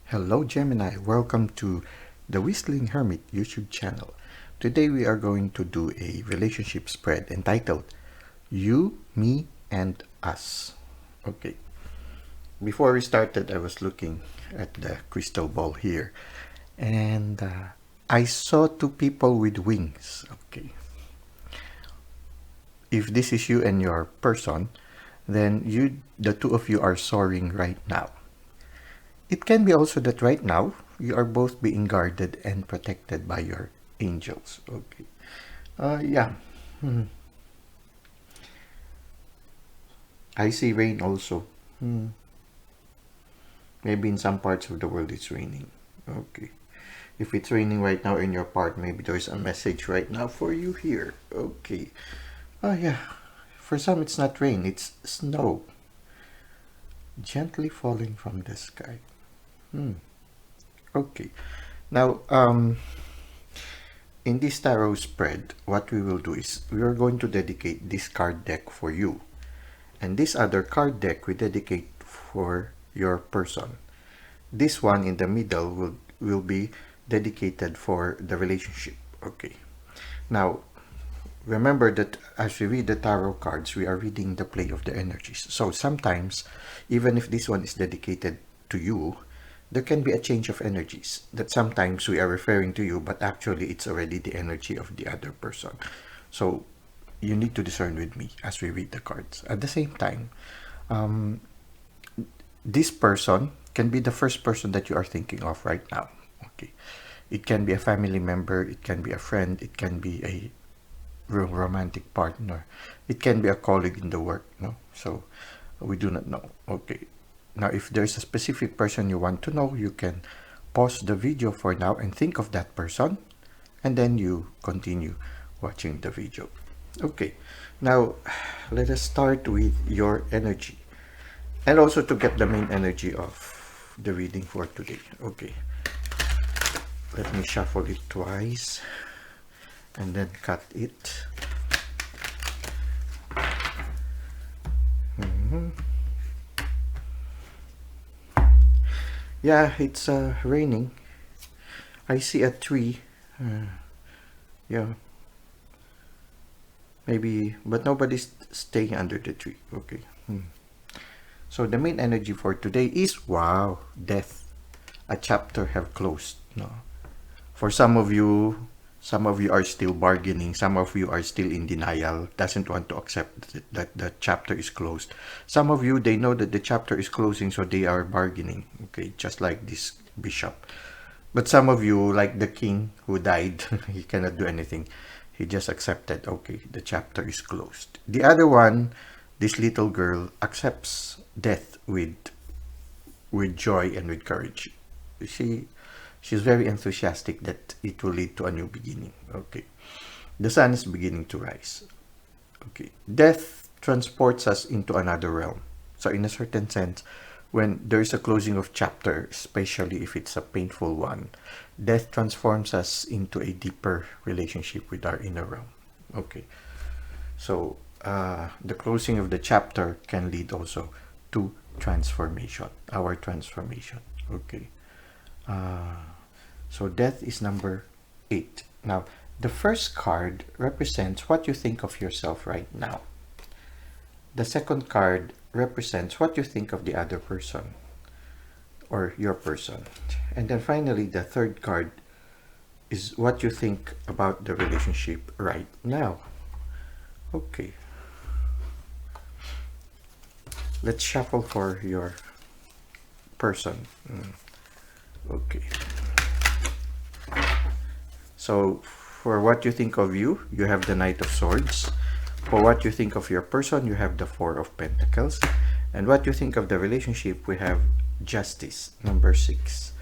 Hello Gemini, welcome to the Whistling Hermit YouTube channel. Today we are going to do a relationship spread entitled You, Me, and Us. Okay, before we started I was looking at the crystal ball here and I saw two people with wings. Okay, if this is you and your person, then the two of you are soaring right now. It can be also that right now you are both being guarded and protected by your angels. Okay. Yeah. I see rain also. Maybe in some parts of the world it's raining. Okay. If it's raining right now in your part, maybe there's a message right now for you here. Okay. Oh yeah. For some it's not rain, it's snow. Gently falling from the sky. Okay. Now, in this tarot spread, what we will do is we are going to dedicate this card deck for you. And this other card deck we dedicate for your person. This one in the middle will be dedicated for the relationship. Okay. Now, remember that as we read the tarot cards, we are reading the play of the energies. So sometimes, even if this one is dedicated to you, there can be a change of energies that sometimes we are referring to you, but actually it's already the energy of the other person. So you need to discern with me as we read the cards. At the same time, this person can be the first person that you are thinking of right now. Okay, it can be a family member, it can be a friend, it can be a romantic partner, it can be a colleague in the work. No, so we do not know. Okay. Now, if there's a specific person you want to know, you can pause the video for now and think of that person, and then you continue watching the video. Okay, now let us start with your energy, and also to get the main energy of the reading for today. Okay, let me shuffle it twice and then cut it. Yeah, it's raining. I see a tree. Yeah. Maybe, but nobody's staying under the tree. Okay. So the main energy for today is, wow, death. A chapter have closed. No. For some of you are still bargaining. Some of you are still in denial, doesn't want to accept that the chapter is closed. Some of you, they know that the chapter is closing, so they are bargaining. Okay, just like this bishop. But some of you, like the king who died, he cannot do anything. He just accepted, okay, the chapter is closed. The other one, this little girl, accepts death with joy and with courage. She's very enthusiastic that it will lead to a new beginning. Okay. The sun is beginning to rise. Okay. Death transports us into another realm. So in a certain sense, when there's a closing of chapter, especially if it's a painful one, death transforms us into a deeper relationship with our inner realm. Okay. So the closing of the chapter can lead also to transformation, our transformation. Okay. So death is number 8. Now, the first card represents what you think of yourself right now. The second card represents what you think of the other person or your person. And then finally, the third card is what you think about the relationship right now. Okay. Let's shuffle for your person. Okay. So for what you think of you have the Knight of Swords. For what you think of your person, you have the Four of Pentacles. And what you think of the relationship, we have Justice, number 6.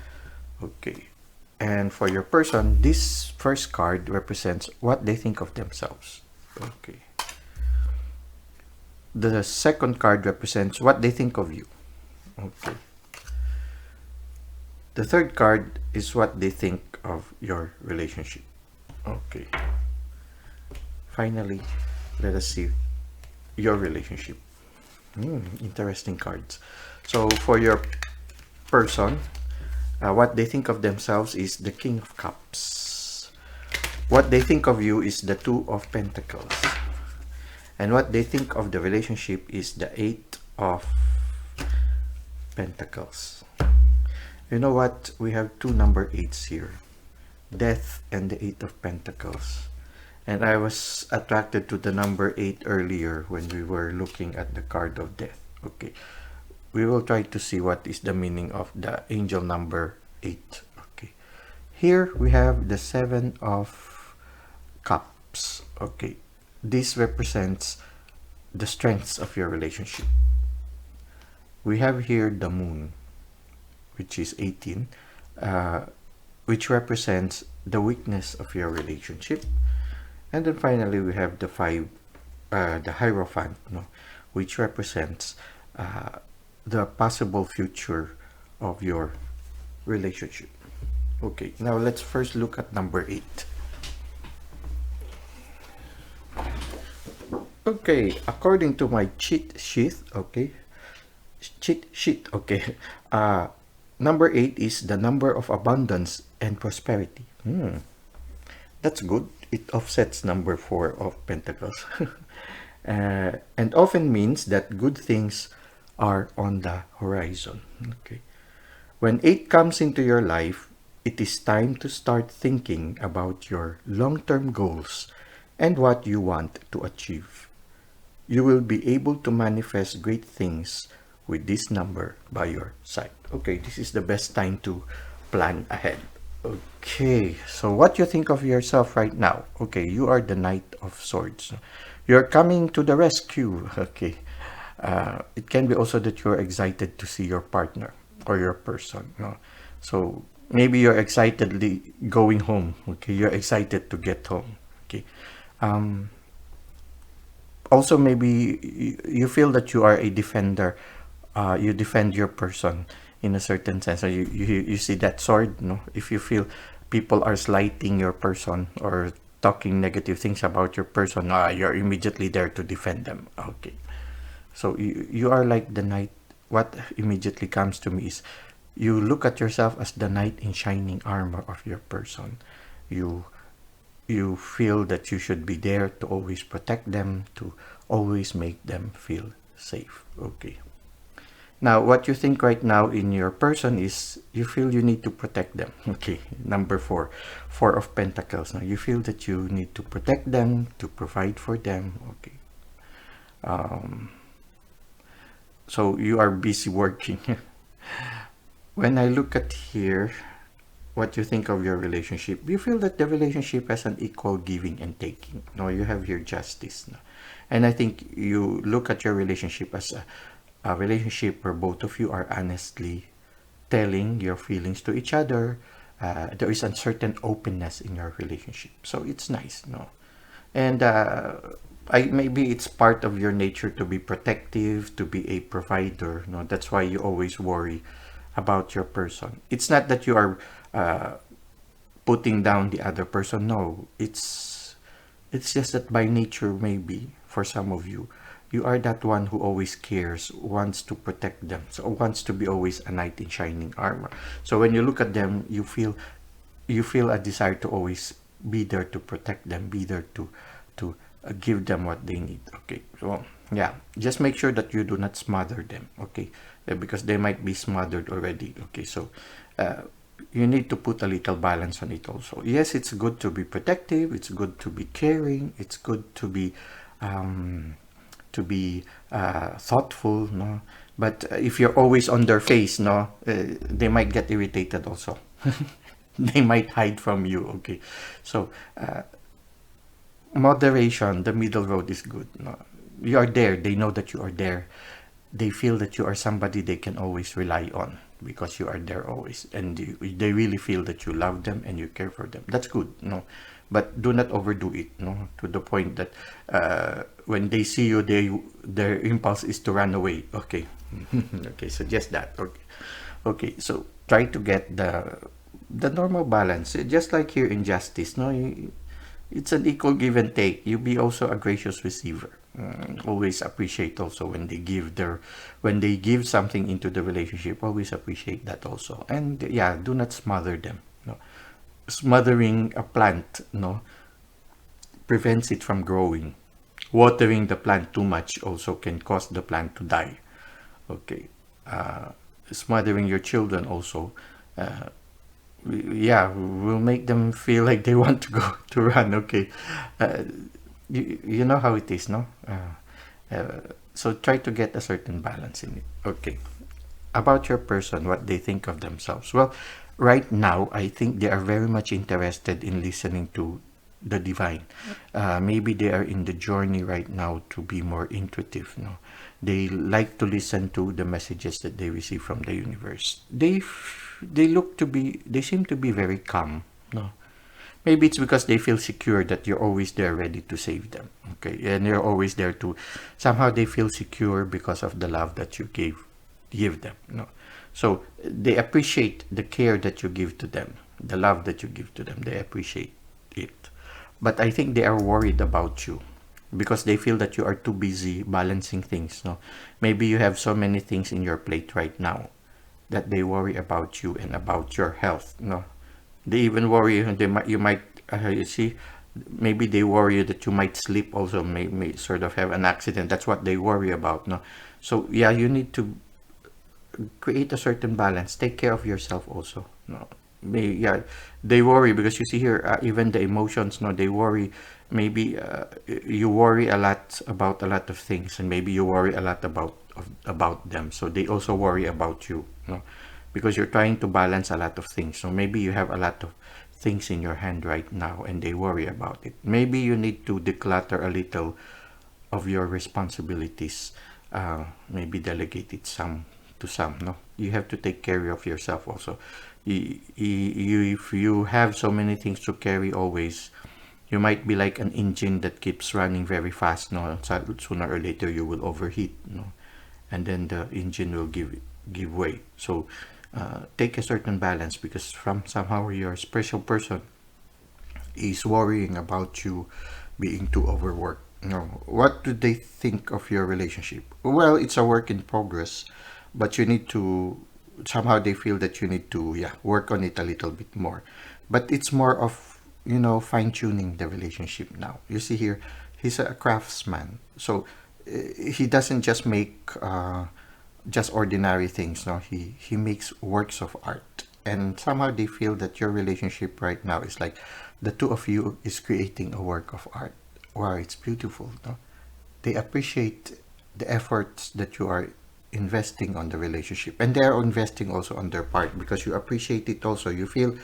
Okay. And for your person, this first card represents what they think of themselves. Okay. The second card represents what they think of you. Okay. The third card is what they think of your relationship. Okay. Finally, let us see your relationship. Interesting cards. So for your person, What they think of themselves is the King of Cups. What they think of you is the Two of Pentacles. And what they think of the relationship is the Eight of Pentacles. You know what? We have two number 8s here. Death and the Eight of Pentacles. And I was attracted to the number 8 earlier when we were looking at the card of death. Okay. We will try to see what is the meaning of the angel number 8. Okay. Here we have the 7 of Cups. Okay. This represents the strengths of your relationship. We have here the moon, which is 18, which represents the weakness of your relationship. And then finally we have the 5, the Hierophant, no, which represents the possible future of your relationship. Okay, now let's first look at number 8. Okay, according to my cheat sheet, okay, number 8 is the number of abundance and prosperity. That's good. It offsets number 4 of Pentacles. And often means that good things are on the horizon. Okay. When 8 comes into your life, it is time to start thinking about your long-term goals and what you want to achieve. You will be able to manifest great things with this number by your side. Okay, this is the best time to plan ahead. Okay, so what you think of yourself right now? Okay, you are the Knight of Swords. You're coming to the rescue. Okay, it can be also that you're excited to see your partner or your person. No? So maybe you're excitedly going home. Okay, you're excited to get home. Okay, also maybe you feel that you are a defender. You defend your person in a certain sense. So you see that sword, no? If you feel people are slighting your person or talking negative things about your person, you're immediately there to defend them. Okay. So you are like the knight. What immediately comes to me is you look at yourself as the knight in shining armor of your person. You feel that you should be there to always protect them, to always make them feel safe. Okay. Now, what you think right now in your person is you feel you need to protect them. Okay, number 4, 4 of Pentacles. Now, you feel that you need to protect them, to provide for them. Okay. So, you are busy working. When I look at here, what you think of your relationship, you feel that the relationship has an equal giving and taking. No, you have your justice. No? And I think you look at your relationship as a relationship where both of you are honestly telling your feelings to each other. There is a certain openness in your relationship, so it's nice, no? And maybe it's part of your nature to be protective, to be a provider, no? That's why you always worry about your person. It's not that you are putting down the other person. No, it's just that by nature, maybe for some of you, you are that one who always cares, wants to protect them, so wants to be always a knight in shining armor. So when you look at them, you feel a desire to always be there to protect them, be there to give them what they need. Okay, so yeah, just make sure that you do not smother them. Okay, because they might be smothered already. Okay, so you need to put a little balance on it also. Yes, it's good to be protective, it's good to be caring, it's good to be thoughtful, no? But if you're always on their face, no, they might get irritated also. They might hide from you. Okay, so moderation, the middle road is good. No? You are there, they know that you are there, they feel that you are somebody they can always rely on because you are there always, and they really feel that you love them and you care for them. That's good, no? But do not overdo it, no, to the point that when they see you, their impulse is to run away. Okay. Okay, so just that. Okay, okay, so try to get the normal balance, just like here in justice, no? it's an equal give and take. You be also a gracious receiver. Always appreciate also when they give something into the relationship. Always appreciate that also. And yeah, do not smother them. No, smothering a plant, no, prevents it from growing. Watering the plant too much also can cause the plant to die. Okay. Smothering your children also, uh, yeah, will make them feel like they want to go to run. Okay. uh, you know how it is, no? So try to get a certain balance in it. Okay. About your person, what they think of themselves. Well, right now, I think they are very much interested in listening to the divine. Maybe they are in the journey right now to be more intuitive. No, they like to listen to the messages that they receive from the universe. They seem to be very calm. No, maybe it's because they feel secure that you're always there ready to save them. Okay, and you're always there to somehow they feel secure because of the love that you give them. No, so they appreciate the care that you give to them, the love that you give to them. They appreciate it, but I think they are worried about you because they feel that you are too busy balancing things. No, maybe you have so many things in your plate right now that they worry about you and about your health. No, they even worry you might you see, maybe they worry that you might slip also, may sort of have an accident. That's what they worry about. No, so yeah, you need to create a certain balance. Take care of yourself also. No, yeah, they worry because you see here, even the emotions. No, they worry. Maybe you worry a lot about a lot of things, and maybe you worry a lot about them. So they also worry about you. No, because you're trying to balance a lot of things. So maybe you have a lot of things in your hand right now, and they worry about it. Maybe you need to declutter a little of your responsibilities. Maybe delegate it some to some. No, you have to take care of yourself also. If you have so many things to carry always, you might be like an engine that keeps running very fast. No, sooner or later you will overheat. No, and then the engine will give way. So take a certain balance, because from somehow your special person is worrying about you being too overworked. No, what do they think of your relationship? Well, it's a work in progress, but you need to somehow they feel that you need to, yeah, work on it a little bit more. But it's more of, fine tuning the relationship now. You see here, he's a craftsman, so he doesn't just make just ordinary things. No, he makes works of art, and somehow they feel that your relationship right now is like the two of you is creating a work of art. Wow, it's beautiful. No, they appreciate the efforts that you are investing on the relationship, and they are investing also on their part because you appreciate it also. You feel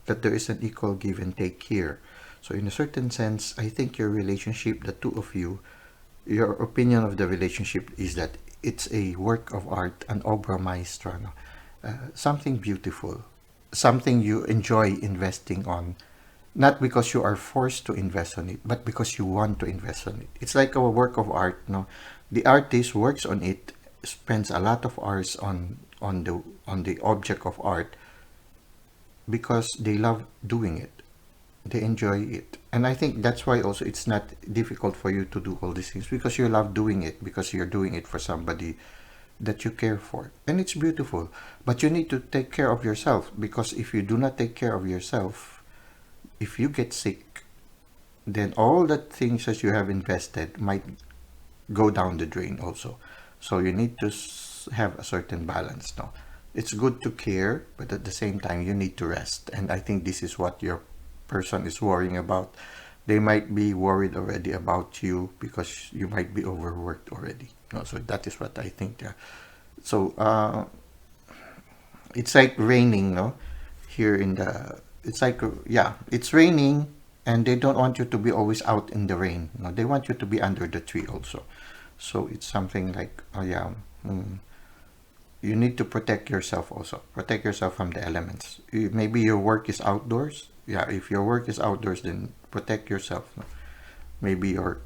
that there is an equal give and take here. So in a certain sense, I think your relationship, the two of you, your opinion of the relationship is that it's a work of art, an obra maestra, no? Something beautiful, something you enjoy investing on, not because you are forced to invest on it, but because you want to invest on it. It's like a work of art. No, the artist works on it, spends a lot of hours on the object of art because they love doing it, they enjoy it. And I think that's why also it's not difficult for you to do all these things, because you love doing it, because you're doing it for somebody that you care for, and it's beautiful. But you need to take care of yourself, because if you do not take care of yourself, if you get sick, then all the things that you have invested might go down the drain also. So you need to have a certain balance now. It's good to care, but at the same time you need to rest, and I think this is what your person is worrying about. They might be worried already about you because you might be overworked already. No, so that is what I think. Yeah. So it's like raining, no? Here in the, it's like, yeah, it's raining, and they don't want you to be always out in the rain. No, they want you to be under the tree also. So it's something like, oh yeah, you need to protect yourself also. Protect yourself from the elements. Maybe your work is outdoors. Yeah, if your work is outdoors, then protect yourself. No? Maybe you're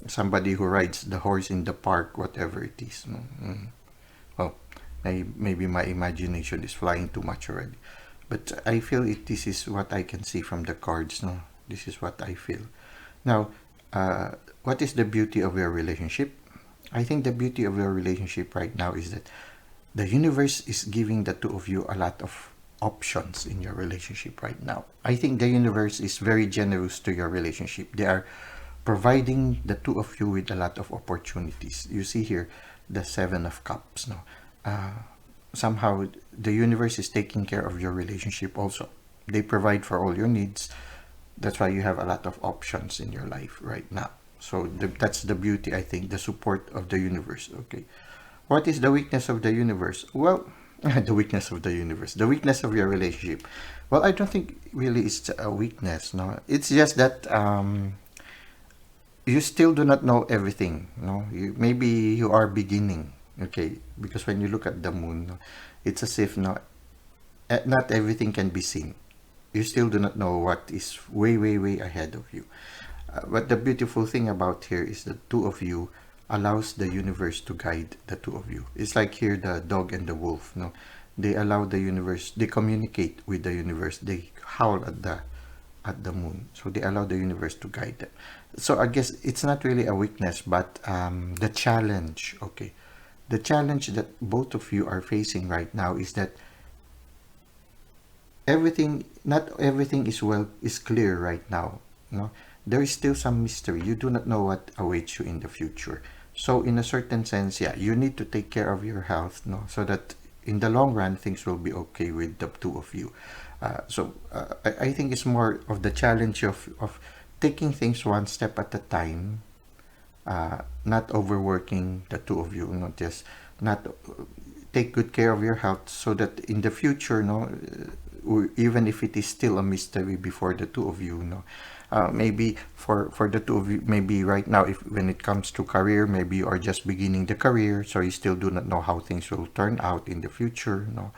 somebody who rides the horse in the park, whatever it is. No? Well, maybe my imagination is flying too much already. But I feel this is what I can see from the cards. No, this is what I feel. Now, uh, what is the beauty of your relationship? I think the beauty of your relationship right now is that the universe is giving the two of you a lot of options in your relationship right now. I think the universe is very generous to your relationship. They are providing the two of you with a lot of opportunities. You see here the Seven of Cups. No, uh, somehow the universe is taking care of your relationship also. They provide for all your needs. That's why you have a lot of options in your life right now. So that's the beauty, I think, the support of the universe. Okay. What is the weakness of the universe? Well, the weakness of the universe, the weakness of your relationship. Well, I don't think really it's a weakness. No, it's just that you still do not know everything. No, maybe you are beginning. Okay, because when you look at the moon, no, it's as if not everything can be seen. You still do not know what is way, way, way ahead of you. But the beautiful thing about here is the two of you allows the universe to guide the two of you. It's like here the dog and the wolf. No, they allow the universe. They communicate with the universe. They howl at the moon. So they allow the universe to guide them. So I guess it's not really a weakness, but the challenge. Okay, the challenge that both of you are facing right now is that not everything is clear right now. No, there is still some mystery. You do not know what awaits you in the future. So in a certain sense, yeah, you need to take care of your health, no, so that in the long run things will be okay with the two of you. I think it's more of the challenge of taking things one step at a time, not overworking the two of you, not just not take good care of your health so that in the future, no, or even if it is still a mystery before the two of you, no, maybe for the two of you, maybe right now, if when it comes to career, maybe you are just beginning the career, so you still do not know how things will turn out in the future, no.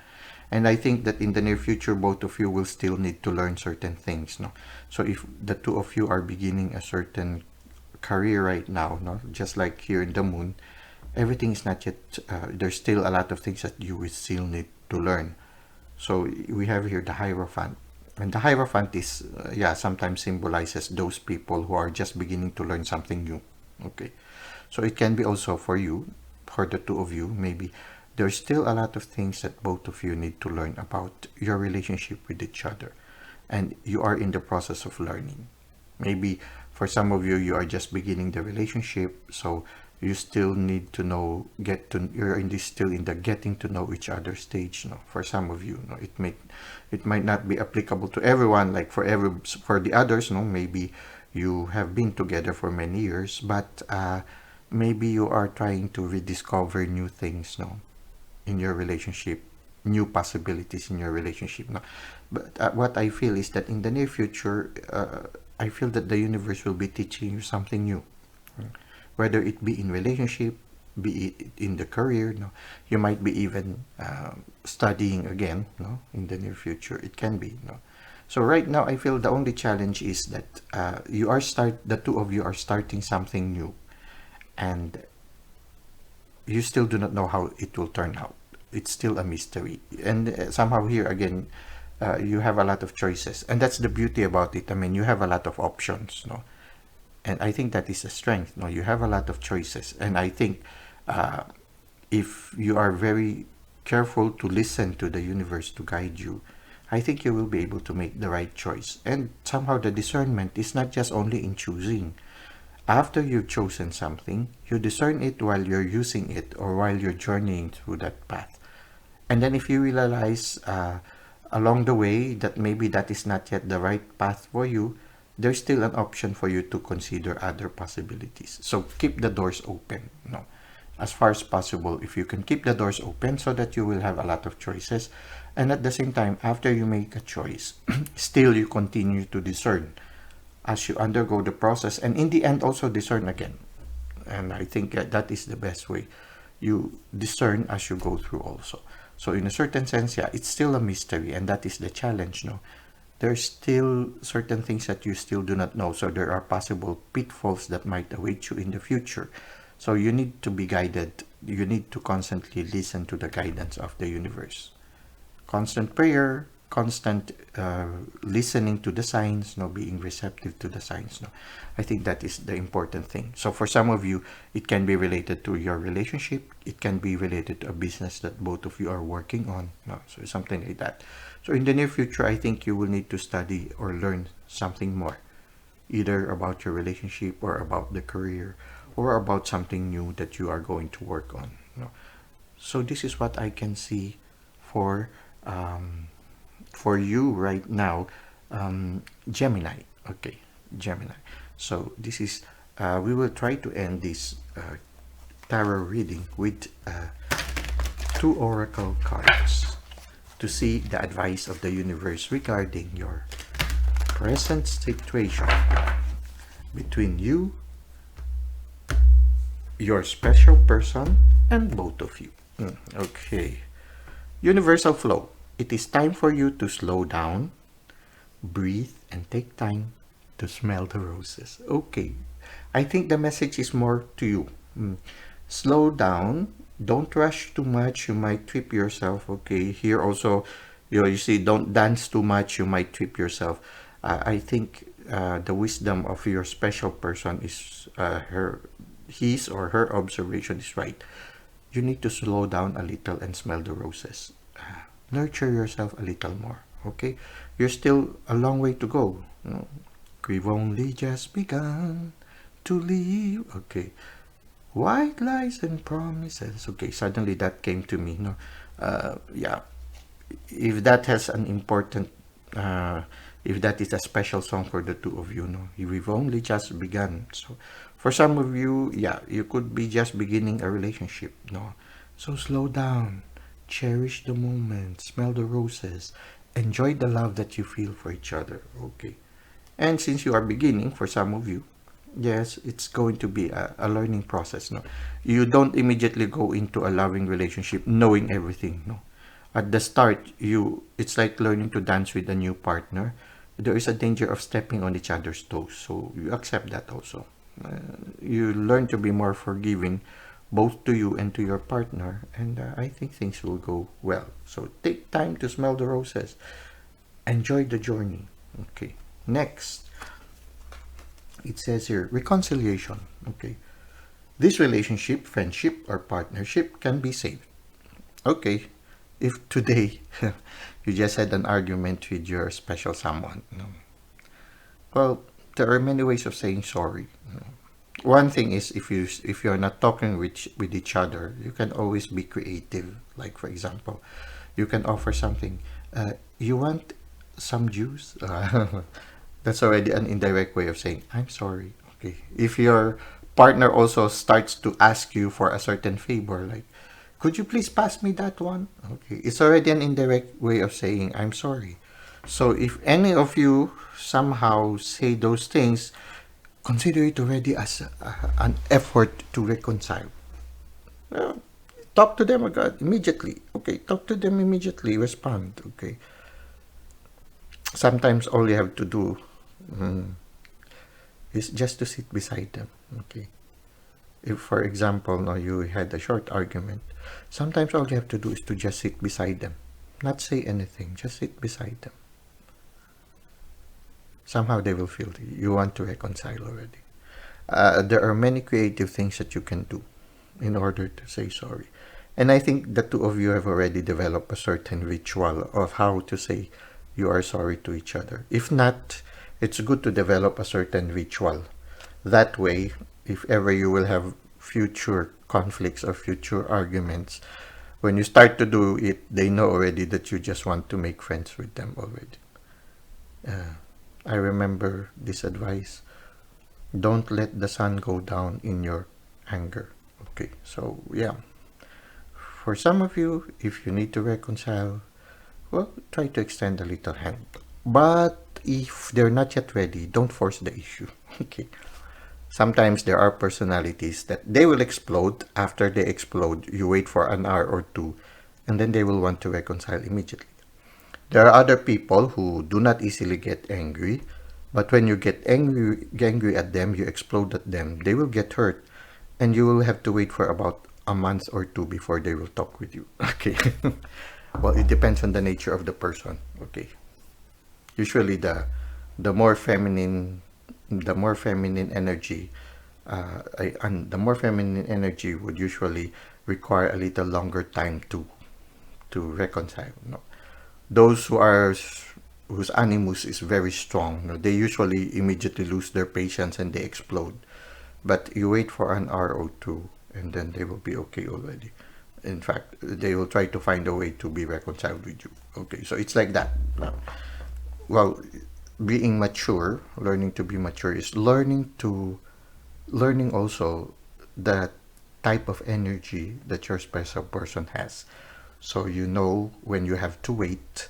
And I think that in the near future, both of you will still need to learn certain things, no. So if the two of you are beginning a certain career right now, no, just like here in the moon, everything is not yet. There's still a lot of things that you will still need to learn. So we have here the Hierophant. And the Hierophant is, yeah, sometimes symbolizes those people who are just beginning to learn something new. Okay. So it can be also for you, for the two of you, maybe there's still a lot of things that both of you need to learn about your relationship with each other. And you are in the process of learning. Maybe for some of you, you are just beginning the relationship. So you still need to know, you're in this still in the getting to know each other stage. No, for some of you, no, it might not be applicable to everyone. Like for the others, no, maybe you have been together for many years, but maybe you are trying to rediscover new things, no, in your relationship, new possibilities in your relationship, no. But what I feel is that in the near future, I feel that the universe will be teaching you something new, whether it be in relationship, be it in the career, no, you might be even studying again, no, in the near future. It can be, no. So right now, I feel the only challenge is that the two of you are starting something new, and you still do not know how it will turn out. It's still a mystery, and somehow here again, you have a lot of choices, and that's the beauty about it. I mean, you have a lot of options, no. And I think that is a strength. No, you have a lot of choices, and I think if you are very careful to listen to the universe to guide you, I think you will be able to make the right choice. And somehow the discernment is not just only in choosing. After you've chosen something, you discern it while you're using it or while you're journeying through that path. And then if you realize along the way that maybe that is not yet the right path for you, there's still an option for you to consider other possibilities. So keep the doors open, no, as far as possible. If you can keep the doors open so that you will have a lot of choices, and at the same time, after you make a choice, still you continue to discern as you undergo the process, and in the end also discern again. And I think that is the best way. You discern as you go through also. So in a certain sense, yeah, it's still a mystery, and that is the challenge, no. There's still certain things that you still do not know. So there are possible pitfalls that might await you in the future. So you need to be guided. You need to constantly listen to the guidance of the universe. Constant prayer, constant listening to the signs, no, being receptive to the signs, no. I think that is the important thing. So for some of you, it can be related to your relationship. It can be related to a business that both of you are working on, no, so something like that. So in the near future, I think you will need to study or learn something more, either about your relationship or about the career or about something new that you are going to work on, no. So this is what I can see for you right now, Gemini. Okay, Gemini. So this is we will try to end this tarot reading with 2 oracle cards to see the advice of the universe regarding your present situation between you, your special person, and both of you. Okay. Universal flow. It is time for you to slow down, breathe, and take time to smell the roses. Okay. I think the message is more to you. Slow down. Don't rush too much. You might trip yourself. Okay. Here also, you see, don't dance too much. You might trip yourself. I think the wisdom of your special person is his or her observation is right. You need to slow down a little and smell the roses. Nurture yourself a little more, okay? You're still a long way to go. We've only just begun to live. Okay. White lies and promises. Okay, suddenly that came to me. Yeah. If that has an important, if that is a special song for the two of you, we've only just begun. So for some of you, yeah, you could be just beginning a relationship, So slow down, cherish the moment, smell the roses, enjoy the love that you feel for each other, okay? And since you are beginning, for some of you, yes, it's going to be a learning process, You don't immediately go into a loving relationship knowing everything, At the start, it's like learning to dance with a new partner. There is a danger of stepping on each other's toes, so you accept that also. You learn to be more forgiving, both to you and to your partner, and I think things will go well. So take time to smell the roses. Enjoy the journey. Okay. Next, it says here, reconciliation. Okay. This relationship, friendship, or partnership can be saved. Okay. If today you just had an argument with your special someone, well, there are many ways of saying sorry. One thing is, if you're not talking with each other, you can always be creative. Like, for example, you can offer something. You want some juice? That's already an indirect way of saying I'm sorry. Okay. If your partner also starts to ask you for a certain favor, like, could you please pass me that one? Okay. It's already an indirect way of saying I'm sorry. So if any of you somehow say those things, consider it already as an effort to reconcile. Talk to them immediately. Okay, talk to them immediately. Respond. Okay. Sometimes all you have to do is just to sit beside them. Okay. If, for example, you had a short argument, sometimes all you have to do is to just sit beside them. Not say anything. Just sit beside them. Somehow they will feel you want to reconcile already. There are many creative things that you can do in order to say sorry. And I think the two of you have already developed a certain ritual of how to say you are sorry to each other. If not, it's good to develop a certain ritual. That way, if ever you will have future conflicts or future arguments, when you start to do it, they know already that you just want to make friends with them already. I remember this advice. Don't let the sun go down in your anger. Okay, so yeah. For some of you, if you need to reconcile, well, try to extend a little hand. But if they're not yet ready, don't force the issue. Okay. Sometimes there are personalities that they will explode. After they explode, you wait for an hour or two, and then they will want to reconcile immediately. There are other people who do not easily get angry, but when you get angry at them, you explode at them, they will get hurt, and you will have to wait for about a month or two before they will talk with you. Okay. Well, it depends on the nature of the person. Okay. Usually the more feminine the more feminine energy and the more feminine energy would usually require a little longer time to reconcile. No? Those whose animus is very strong, no, they usually immediately lose their patience and they explode. But you wait for an hour or two, and then they will be okay already. In fact, they will try to find a way to be reconciled with you. Okay, so it's like that. Now, well, being mature, learning to be mature is learning also the type of energy that your special person has. So you know when you have to wait,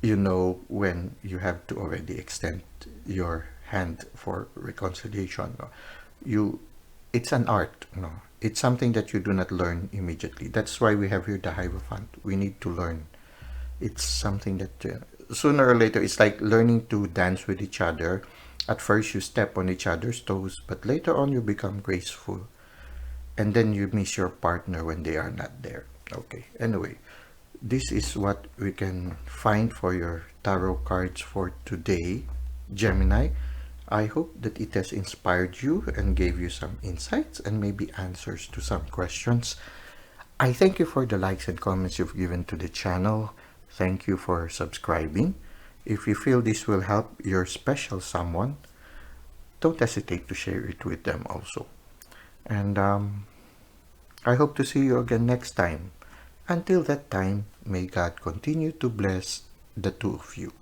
you know when you have to already extend your hand for reconciliation. No? You, it's an art. No, it's something that you do not learn immediately. That's why we have here the Hierophant. We need to learn. It's something that sooner or later it's like learning to dance with each other. At first you step on each other's toes, but later on you become graceful, and then you miss your partner when they are not there. Okay, anyway, this is what we can find for your tarot cards for today, Gemini. I hope that it has inspired you and gave you some insights and maybe answers to some questions. I thank you for the likes and comments you've given to the channel. Thank you for subscribing. If you feel this will help your special someone, don't hesitate to share it with them also. And I hope to see you again next time. Until that time, may God continue to bless the two of you.